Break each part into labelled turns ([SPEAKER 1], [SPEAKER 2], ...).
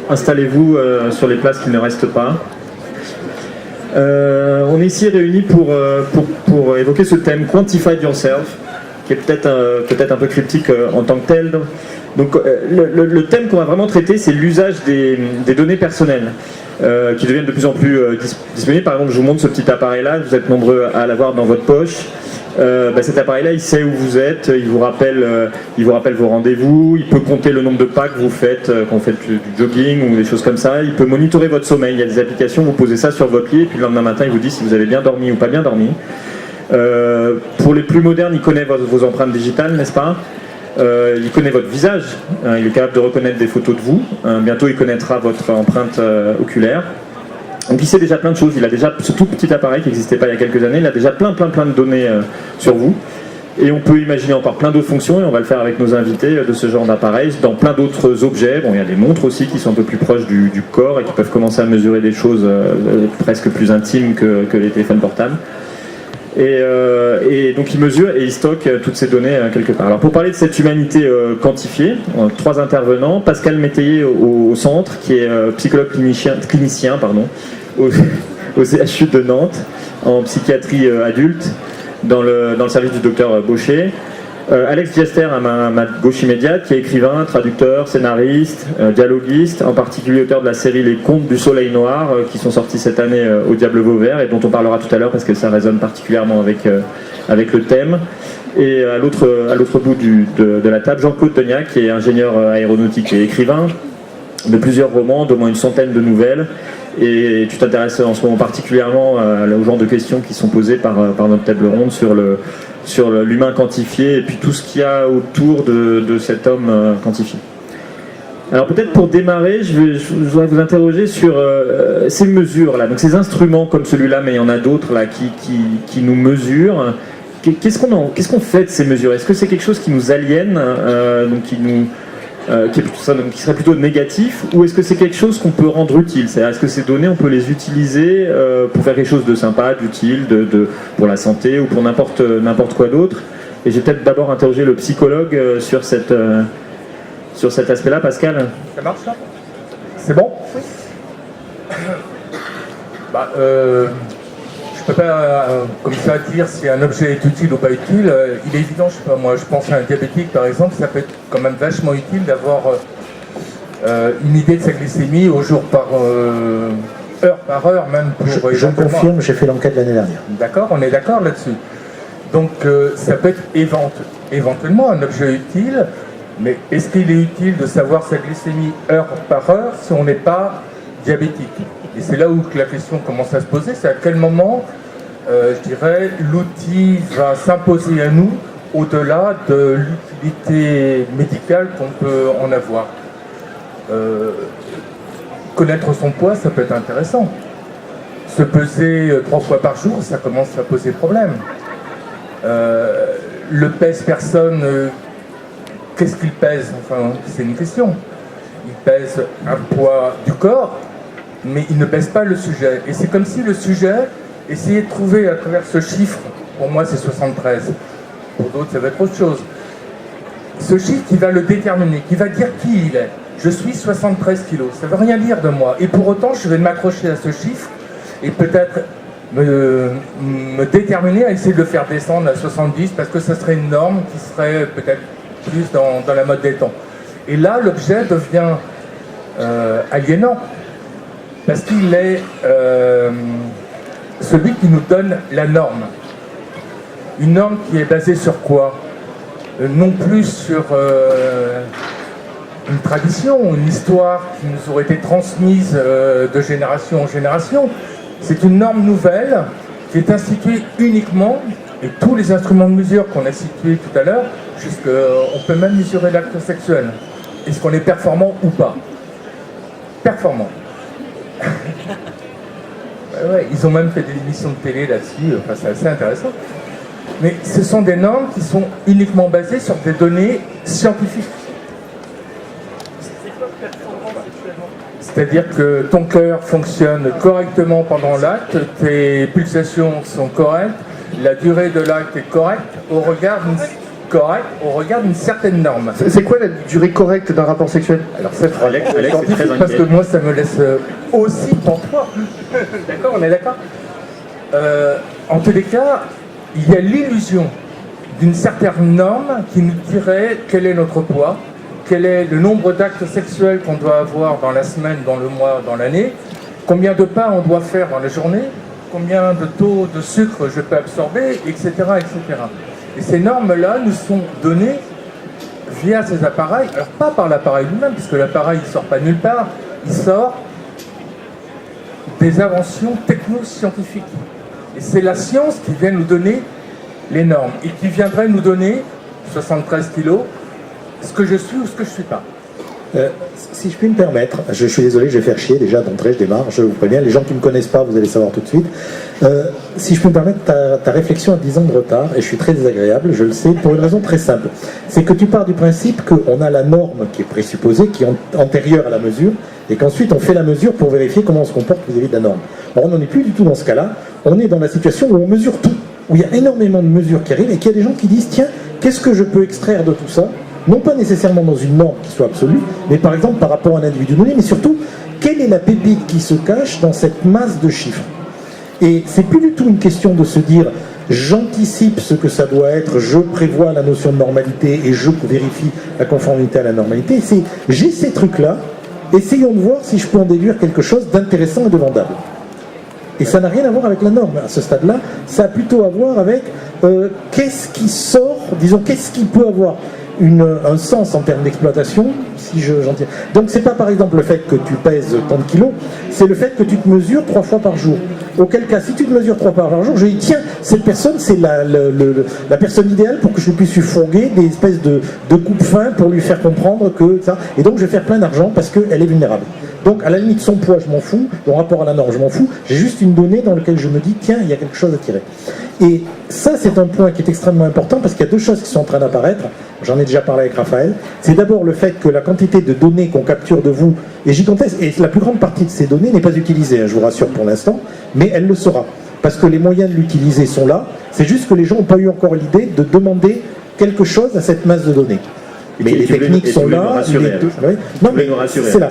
[SPEAKER 1] Installez-vous sur les places qui ne restent pas. On est ici réunis pour évoquer ce thème Quantify Yourself, qui est peut-être un peu cryptique en tant que tel. Donc le thème qu'on va vraiment traiter, c'est l'usage des données personnelles qui deviennent de plus en plus disponibles. Par exemple, je vous montre ce petit appareil-là, vous êtes nombreux à l'avoir dans votre poche. Cet appareil-là, il sait où vous êtes, il vous rappelle vos rendez-vous, il peut compter le nombre de pas que vous faites quand vous faites du jogging ou des choses comme ça, il peut monitorer votre sommeil. Il y a des applications, vous posez ça sur votre lit et puis le lendemain matin, il vous dit si vous avez bien dormi ou pas bien dormi. Pour les plus modernes, il connaît vos empreintes digitales, n'est-ce pas ? Il connaît votre visage, il est capable de reconnaître des photos de vous, bientôt il connaîtra votre empreinte oculaire. Donc il sait déjà plein de choses, il a déjà ce tout petit appareil qui n'existait pas il y a quelques années, il a déjà plein de données sur vous. Et on peut imaginer encore plein d'autres fonctions, et on va le faire avec nos invités de ce genre d'appareil, dans plein d'autres objets. Bon, il y a des montres aussi qui sont un peu plus proches du corps et qui peuvent commencer à mesurer des choses presque plus intimes que les téléphones portables. Et donc il mesure et il stocke toutes ces données quelque part. Alors pour parler de cette humanité quantifiée, trois intervenants. Pascal Métayer au centre, qui est psychologue clinicien au CHU de Nantes, en psychiatrie adulte, dans le service du docteur Baucher. Alex Giester à ma gauche immédiate, qui est écrivain, traducteur, scénariste, dialoguiste, en particulier auteur de la série Les Contes du Soleil Noir, qui sont sortis cette année au Diable Vauvert, et dont on parlera tout à l'heure parce que ça résonne particulièrement avec le thème. Et à l'autre bout de la table, Jean-Claude Degnac, qui est ingénieur aéronautique et écrivain de plusieurs romans, d'au moins une centaine de nouvelles. Et tu t'intéresses en ce moment particulièrement au genre de questions qui sont posées par notre table ronde sur l'humain quantifié et puis tout ce qu'il y a autour de cet homme quantifié. Alors peut-être pour démarrer, je voudrais vous interroger sur ces mesures-là, donc ces instruments comme celui-là, mais il y en a d'autres là qui nous mesurent. Qu'est-ce qu'on fait de ces mesures ? Est-ce que c'est quelque chose qui nous aliène, donc qui serait plutôt négatif, ou est-ce que c'est quelque chose qu'on peut rendre utile ? C'est-à-dire, est-ce que ces données, on peut les utiliser pour faire quelque chose de sympa, d'utile, pour la santé ou pour n'importe quoi d'autre ? Et j'ai peut-être d'abord interrogé le psychologue sur cet aspect-là. Pascal ?
[SPEAKER 2] Ça marche là ? C'est bon ? Oui. Je peux pas, comme ça, dire si un objet est utile ou pas utile. Il est évident, je sais pas moi, je pense à un diabétique par exemple, ça peut être quand même vachement utile d'avoir une idée de sa glycémie au jour heure par heure, même pour...
[SPEAKER 3] Je confirme, j'ai fait l'enquête l'année dernière.
[SPEAKER 2] D'accord, on est d'accord là-dessus. Donc ça peut être éventuellement un objet utile, mais est-ce qu'il est utile de savoir sa glycémie heure par heure si on n'est pas diabétique ? Et c'est là où la question commence à se poser, c'est à quel moment, je dirais, l'outil va s'imposer à nous au-delà de l'utilité médicale qu'on peut en avoir. Connaître son poids, ça peut être intéressant. Se peser 3 fois par jour, ça commence à poser problème. Le pèse-personne, qu'est-ce qu'il pèse ? Enfin, c'est une question. Il pèse un poids du corps, mais il ne pèse pas le sujet. Et c'est comme si le sujet essayait de trouver à travers ce chiffre, pour moi c'est 73, pour d'autres ça va être autre chose, ce chiffre qui va le déterminer, qui va dire qui il est. Je suis 73 kilos, ça ne veut rien dire de moi. Et pour autant, je vais m'accrocher à ce chiffre et peut-être me déterminer à essayer de le faire descendre à 70 parce que ça serait une norme qui serait peut-être plus dans la mode des temps. Et là, l'objet devient aliénant. Parce qu'il est celui qui nous donne la norme. Une norme qui est basée sur quoi ? Non plus sur une tradition, une histoire qui nous aurait été transmise de génération en génération. C'est une norme nouvelle qui est instituée uniquement, et tous les instruments de mesure qu'on a cités tout à l'heure, on peut même mesurer l'acte sexuel. Est-ce qu'on est performant ou pas ? Performant. Ouais, ils ont même fait des émissions de télé là-dessus, enfin, c'est assez intéressant. Mais ce sont des normes qui sont uniquement basées sur des données scientifiques. C'est-à-dire que ton cœur fonctionne correctement pendant l'acte, tes pulsations sont correctes, la durée de l'acte est correcte au regard correct au regard d'une certaine norme.
[SPEAKER 4] C'est quoi la durée correcte d'un rapport sexuel?
[SPEAKER 2] Alors c'est
[SPEAKER 1] Alex est très
[SPEAKER 2] scientifique parce
[SPEAKER 1] inquiet.
[SPEAKER 2] que moi ça me laisse aussi pantois. D'accord, on est d'accord. En tous les cas, il y a l'illusion d'une certaine norme qui nous dirait quel est notre poids, quel est le nombre d'actes sexuels qu'on doit avoir dans la semaine, dans le mois, dans l'année, combien de pas on doit faire dans la journée, combien de taux de sucre je peux absorber, etc. etc. Et ces normes-là nous sont données via ces appareils, alors pas par l'appareil lui-même, puisque l'appareil ne sort pas nulle part, il sort des inventions technoscientifiques. Et c'est la science qui vient nous donner les normes, et qui viendrait nous donner, 73 kilos, ce que je suis ou ce que je ne suis pas.
[SPEAKER 3] Si je puis me permettre, je suis désolé, je vais faire chier déjà d'entrée, je démarre, je vous préviens, les gens qui ne me connaissent pas, vous allez savoir tout de suite. Si je peux me permettre, ta réflexion a 10 ans de retard, et je suis très désagréable, je le sais, pour une raison très simple. C'est que tu pars du principe qu'on a la norme qui est présupposée, qui est antérieure à la mesure, et qu'ensuite on fait la mesure pour vérifier comment on se comporte vis-à-vis de la norme. Or, on n'en est plus du tout dans ce cas-là, on est dans la situation où on mesure tout, où il y a énormément de mesures qui arrivent, et qu'il y a des gens qui disent, tiens, qu'est-ce que je peux extraire de tout ça ? Non pas nécessairement dans une norme qui soit absolue, mais par exemple par rapport à un individu donné, mais surtout, quelle est la pépite qui se cache dans cette masse de chiffres? Et c'est plus du tout une question de se dire j'anticipe ce que ça doit être, je prévois la notion de normalité et je vérifie la conformité à la normalité. C'est j'ai ces trucs-là, essayons de voir si je peux en déduire quelque chose d'intéressant et de vendable. Et ça n'a rien à voir avec la norme à ce stade-là, ça a plutôt à voir avec qu'est-ce qui sort, disons, qu'est-ce qui peut avoir un sens en termes d'exploitation, si j'en tire. Donc c'est pas par exemple le fait que tu pèses tant de kilos, c'est le fait que tu te mesures 3 fois par jour. Auquel cas, si tu te mesures 3 fois par jour, je dis tiens, cette personne c'est la personne idéale pour que je puisse lui fourguer des espèces de coupe fin pour lui faire comprendre que ça. Et donc je vais faire plein d'argent parce qu'elle est vulnérable. Donc à la limite son poids je m'en fous, son rapport à la norme je m'en fous, j'ai juste une donnée dans laquelle je me dis tiens, il y a quelque chose à tirer. Et ça c'est un point qui est extrêmement important parce qu'il y a 2 choses qui sont en train d'apparaître, j'en ai déjà parlé avec Raphaël. C'est d'abord le fait que la quantité de données qu'on capture de vous est gigantesque et la plus grande partie de ces données n'est pas utilisée, je vous rassure pour l'instant, mais elle le sera. Parce que les moyens de l'utiliser sont là, c'est juste que les gens n'ont pas eu encore l'idée de demander quelque chose à cette masse de données. Mais les techniques sont là. Non, mais c'est là.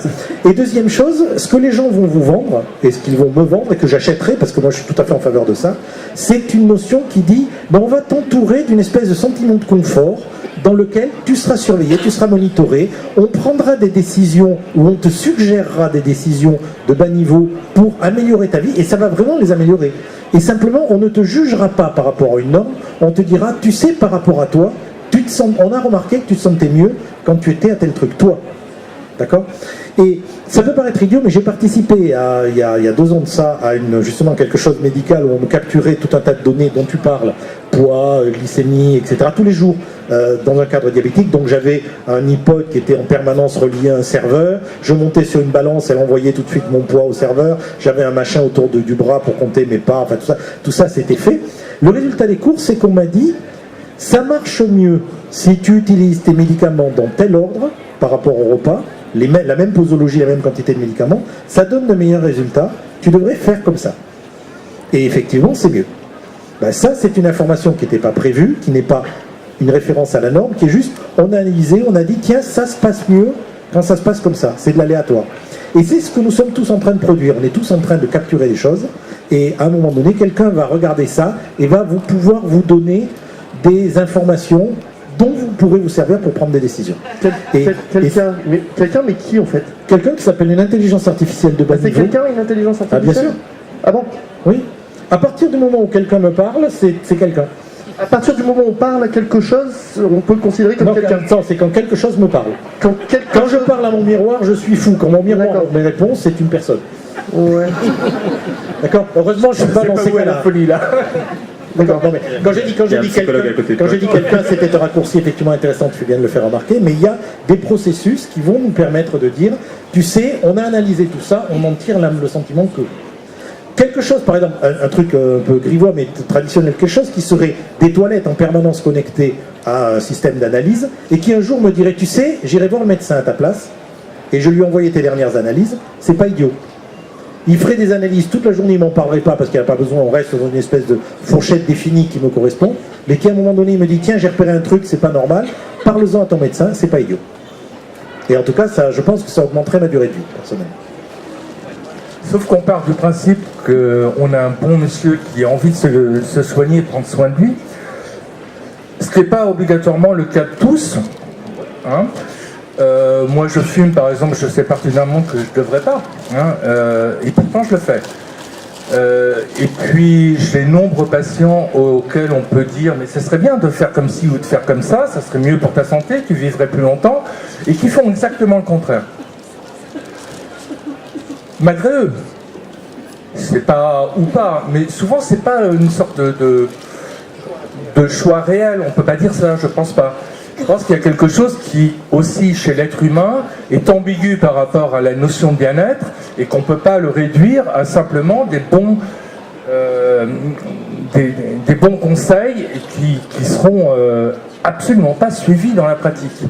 [SPEAKER 3] Et deuxième chose, ce que les gens vont vous vendre, et ce qu'ils vont me vendre, et que j'achèterai, parce que moi je suis tout à fait en faveur de ça, c'est une notion qui dit, ben, on va t'entourer d'une espèce de sentiment de confort, dans lequel tu seras surveillé, tu seras monitoré, on prendra des décisions, ou on te suggérera des décisions de bas niveau pour améliorer ta vie, et ça va vraiment les améliorer. Et simplement, on ne te jugera pas par rapport à une norme, on te dira, tu sais, par rapport à toi, on a remarqué que tu te sentais mieux quand tu étais à tel truc, toi. D'accord? Et ça peut paraître idiot, mais j'ai participé il y a 2 ans de ça à justement quelque chose médical où on me capturait tout un tas de données dont tu parles, poids, glycémie, etc. tous les jours dans un cadre diabétique. Donc j'avais un iPod qui était en permanence relié à un serveur, je montais sur une balance, elle envoyait tout de suite mon poids au serveur, j'avais un machin autour du bras pour compter mes pas, enfin tout ça c'était fait. Le résultat des courses, c'est qu'on m'a dit ça marche mieux si tu utilises tes médicaments dans tel ordre par rapport au repas, la même posologie, la même quantité de médicaments, ça donne de meilleurs résultats, tu devrais faire comme ça. Et effectivement, c'est mieux. Ben ça, c'est une information qui n'était pas prévue, qui n'est pas une référence à la norme, qui est juste, on a analysé, on a dit, tiens, ça se passe mieux quand ça se passe comme ça, c'est de l'aléatoire. Et c'est ce que nous sommes tous en train de produire, on est tous en train de capturer des choses, et à un moment donné, quelqu'un va regarder ça, et va pouvoir vous donner des informations dont vous pourrez vous servir pour prendre des décisions.
[SPEAKER 4] Quelqu'un, mais qui en fait?
[SPEAKER 3] Quelqu'un qui s'appelle une intelligence artificielle de bas niveau.
[SPEAKER 4] C'est quelqu'un, une intelligence artificielle?
[SPEAKER 3] Ah bien sûr.
[SPEAKER 4] Ah bon?
[SPEAKER 3] Oui. À partir du moment où quelqu'un me parle, c'est quelqu'un.
[SPEAKER 4] À partir du moment où on parle à quelque chose, on peut le considérer comme quelqu'un.
[SPEAKER 3] Non, c'est quand quelque chose me parle. Quand je parle à mon miroir, je suis fou. Quand mon miroir me répond, c'est une personne.
[SPEAKER 4] Ouais.
[SPEAKER 3] D'accord. Heureusement, je suis pas dans ces cas-là.
[SPEAKER 2] La folie là.
[SPEAKER 3] D'accord, non, mais quand j'ai dit quelqu'un, c'était un raccourci effectivement intéressant, tu fais bien de le faire remarquer, mais il y a des processus qui vont nous permettre de dire, tu sais, on a analysé tout ça, on en tire le sentiment que... Quelque chose, par exemple, un truc un peu grivois, mais traditionnel, quelque chose qui serait des toilettes en permanence connectées à un système d'analyse, et qui un jour me dirait, tu sais, j'irai voir le médecin à ta place, et je lui envoyais tes dernières analyses, c'est pas idiot. Il ferait des analyses toute la journée, il m'en parlerait pas parce qu'il n'a pas besoin, on reste dans une espèce de fourchette définie qui me correspond. mais qui à un moment donné me dit tiens j'ai repéré un truc, c'est pas normal, parle-en à ton médecin, c'est pas idiot. Et en tout cas, ça, je pense que ça augmenterait ma durée de vie, personnellement.
[SPEAKER 2] Sauf qu'on part du principe qu'on a un bon monsieur qui a envie de se soigner et prendre soin de lui, ce n'est pas obligatoirement le cas de tous. Hein. Moi je fume par exemple, je sais pertinemment que je ne devrais pas, hein, et pourtant je le fais. Et puis j'ai nombreux patients auxquels on peut dire mais ce serait bien de faire comme ci ou de faire comme ça serait mieux pour ta santé, tu vivrais plus longtemps, et qui font exactement le contraire. Malgré eux, c'est pas ou pas, mais souvent c'est pas une sorte de choix réel, on peut pas dire ça, je pense pas. Je pense qu'il y a quelque chose qui, aussi chez l'être humain, est ambigu par rapport à la notion de bien-être et qu'on ne peut pas le réduire à simplement des bons conseils qui seront absolument pas suivis dans la pratique.